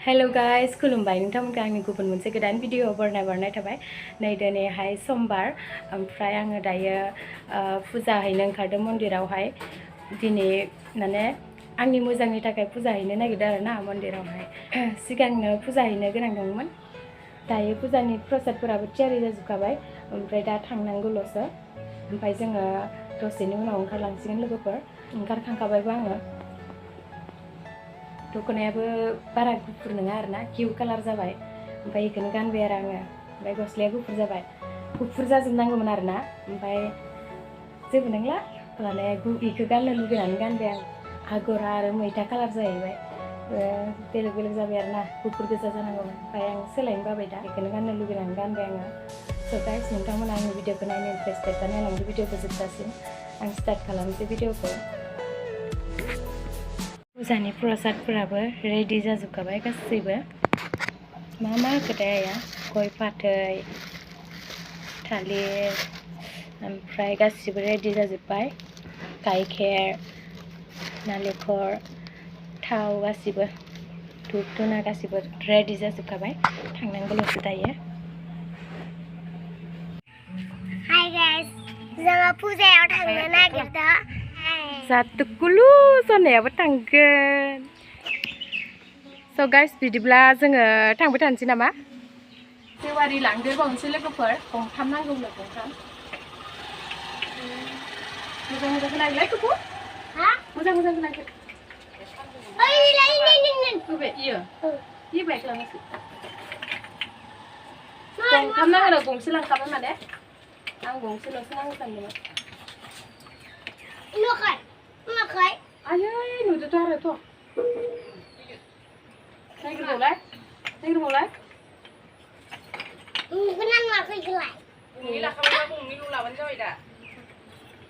Hello guys खुलुमबाय नोंथांमोनखौ आंनि गुबुन मोनसे गोदान भिडिअ बरनाय थाबाय नै दिनैहाय समबार ओमफ्राय आङो दायो फुजा हैनो ओंखारदों मन्दिरावहाय दिनै माने आंनि मोजांनि थाखाय फुजा हैनो नागिरदों आरो ना मन्दिरावहाय सिगांनो फुजा हैनो गोनां दंमोन दायो फुजानि प्रसादफोराबो थियारि जाजोबखाबाय ओमफ्राय दा थांनांगौल'सो ओमफ्राय जोङो दसेनि उनाव ओंखारलांसिगोन लोगोफोर ओंखारखांखाबायबो आङो दख'नायाबो बारा गुफुर नङा आरोना किउ कालार जाबाय ओमफ्राय बेखौनो गानबाय आरो आङो ओमफ्राय गस्लाया गुफुर जाबाय गुफुर जाजोबनांगौमोन आरोना ओमफ्राय जेबो नंला माने बेखौ गाननो लुगैनानै गानबाय आं आगरा आरो मैथा कालार जाहैबाय बेलेग बेलेग जाबाय आरोना गुफुर गोजा जानांगौमोन ओमफ्राय आं सोलायनो बाबाय दा बेखौनो गाननो लुगैनानै गानबाय आङो स' गाइस नोंथांमोना आंनि भिडिअखौ नायनो इन्टारेस्टेड बा नायलांदो भिडिअखौ जोबजासिम आं स्टार्ट खालामनोसै भिडिअखौ फुजानि प्रसादफोराबो रेडि जाजोबखाबाय गासैबो मा होखोथाय आइया गय फाथै थालिर ओमफ्राय गासिबो रेडि जाजोब्बाय गाइखेर नालेंखर थाव गासिबो धुप धुना गासिबो रेडि जाजोबखाबाय थांनांगौल'सो दायो हाय गाइस जोङो फुजायाव थांनो नागिरदों जातुकुलु जानायाबो थांगोन स' गाइस बिदिब्ला जोङो थांबाय थानोसै नामा जेवारि लांदेरबावनोसै लोगोफोर गंथाम नांगौनो गंथाम मोजां मोजां खोनायोलै तुकु हा मोजां मोजां खोनायाखै ओइ लाय फैबाय इयो बाइक लांनोसै गंथाम नांगौनो गंसे लांखाबाय माने आं गंसेल'सो नांगौ सानदोंमोन Makai. Ayah, nu tu ada tu. Naik boleh? Naik boleh? Kenapa makai gelai? Ni lah kalau kamu ni lu lawan coy dah.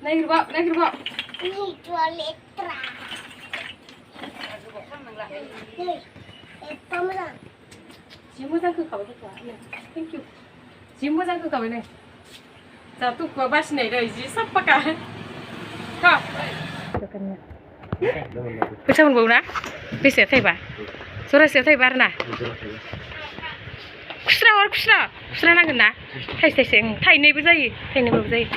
Naik berapa? Naik berapa? Ni 2 liter. Aduh, kok kan nanglah. Hei, kamu dah. Siapa dah ke kau tu? Thank you. Siapa dah ke kau ni? Satu kau bas ni dah isi siapa kah? Kau. फैसा मोनबावो ना बेसे थाइबा जरासेयाव थाइबा आरो ना खुस्रा हर खुस्रा नांगोन ना थाइसे थाइसे थाइनैबो जायो थाइनैबाबो जायो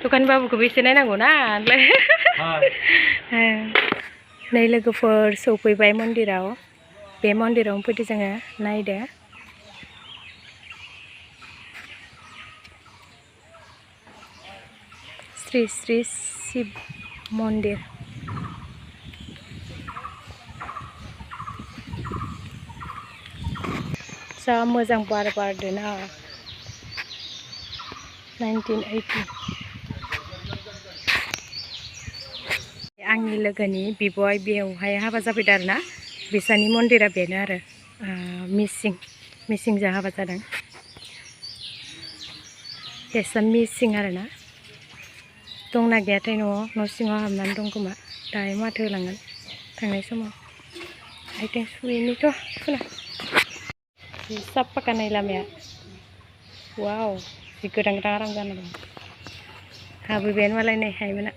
दखाननि बाबुखौबो एसे नायनांगौ ना नै लोगोफोर सौफैबाय मन्दिराव बे मन्दिरावनो फैदो जोङो नायदो श्री श्री शिव मंदिर जा मोजां बार बारदों ना 1980 आंनि लोगोनि बिब'आ बेयावहाय हाबा जाफैदों आरोना बिसानि मन्दिरा बेनो आरो मिसिंजों हाबा जादों एसा मिसिं आरोना दंना गैयाथाय न' सिङाव हाबनानै दं खोमा दायो माथो होलांगोन थांनाय समाव आथिं सुयैनिथ' खोना जि साफा खानाय लामाया वाव जि गोदान आराम जाना दं हाबैबायानो मालाय नै हायोमोना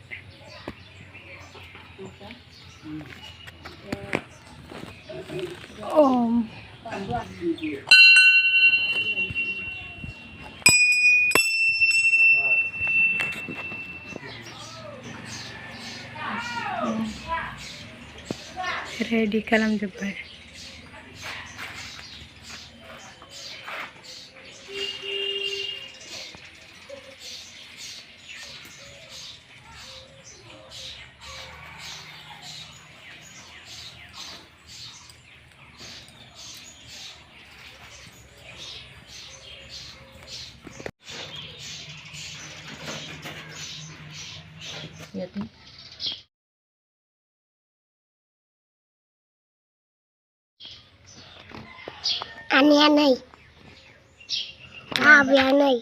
ready खालामजोब्बाय aneh aneh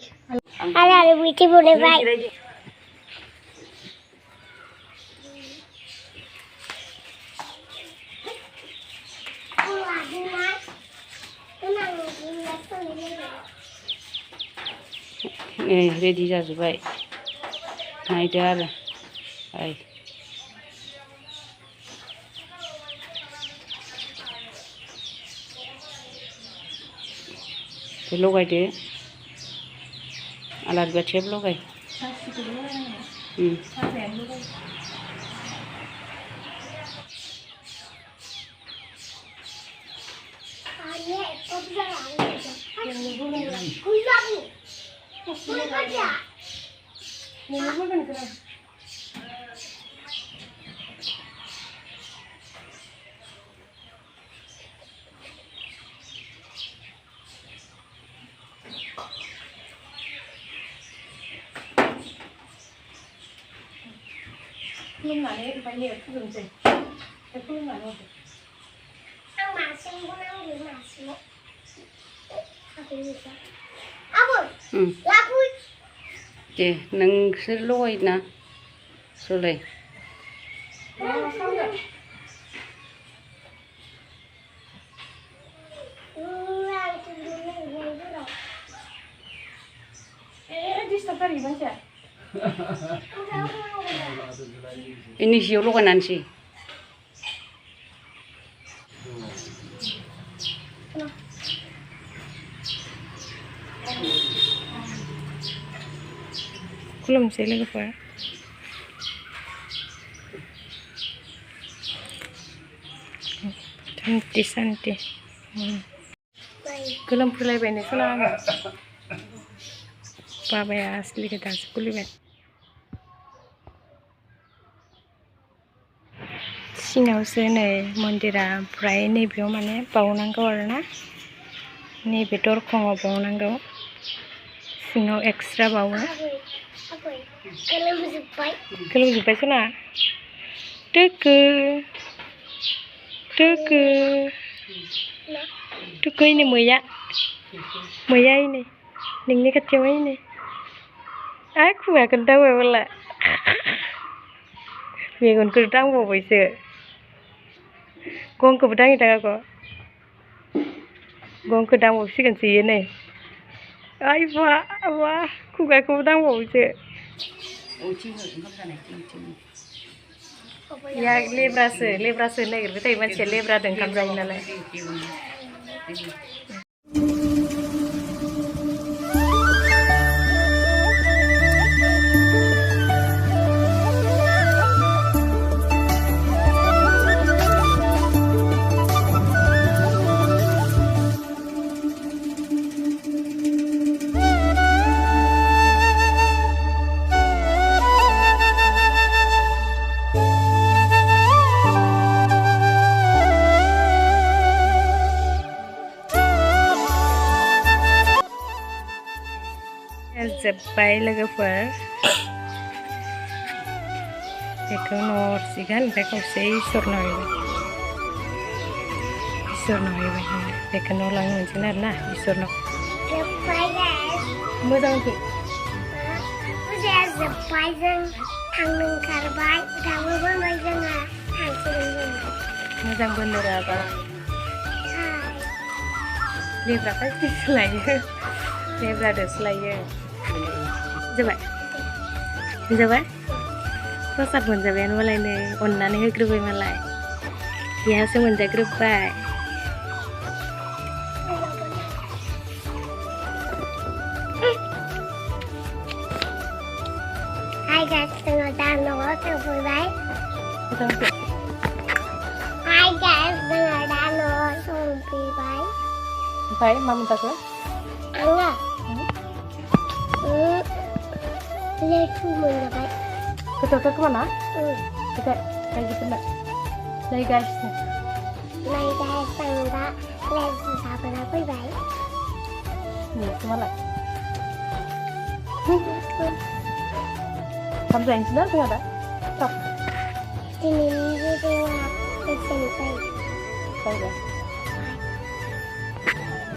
ada witi boleh baik ready जाजोब्बाय नायदो आरो एसे लगायदो आलारि बाथियाबो लगाय खुलुमनानै ओमफ्राय नै खुलुमसै खुलुमनानै हरदो आं मासेखौ नांगौ मासेखौ आबै लाफै दे नोंसोर लगायना सोलाय डिस्टार्ब जायो मानसिया ini siau lo kan nanti. खुलुमसै लोगोफोर शान्ति शान्ति गोलोमफ्रुलायबायनो खोना आङो बाबाया आसलिखौ दासो खुलिबाय सिङावसो नै मन्दिरा ओमफ्राय नैबेयाव माने बावनांगौ आरोना नैबे दरखङाव बावनांगौ सिङाव एक्सट्रा बावो गोलोमजोब्बाय सना टोको टोको टोको इनै मैया इनै नोंनि खाथियाव इनै आ खुगाखौनो दांबाय बोला मेगनखौ दांबावबायसो गंखौबो दाङि दाङाखौ गंखौ दांबावसिगोनसो इयो नै आइ बा खुगाखौबो दांबावोसो या लेब्रासो नागिरबाय थायो मानसिया लेब्रादों ओंखाम जायो नालाय जोब्बाय लोगोफोर बेखौ हरसिगोन ओमफ्राय खावसे इसोरनाव हैबाय बेखौ न' लांनो मोनसिगोन आरोना इसोरनाव मोजां फै फुजाया जोब्बाय जों थांनो ओंखारबाय दाबो बोबाय जोंहा थांसिगोन मोजां बोनो राबा लेब्राखौ सोलायो लेब्रादोसो लायो जाबाय प्रसाद मोनजाबायानो मालाय नै अननानै होग्रोबाय मालाय बेहासो मोनजाग्रोबाय Hai guys, tengah danau terburai. Hai guys, tengah danau terburai. Baik, mama tak ke? Enggak. Lesu mana baik? Kita ke mana? Kita lagi kena. Lagi guys. Lagi guys, tengah lesu apa nak baik? Ni cuma lah. Kamu jangan sedar tu ada? Stop. Ini dia pesen. Baik.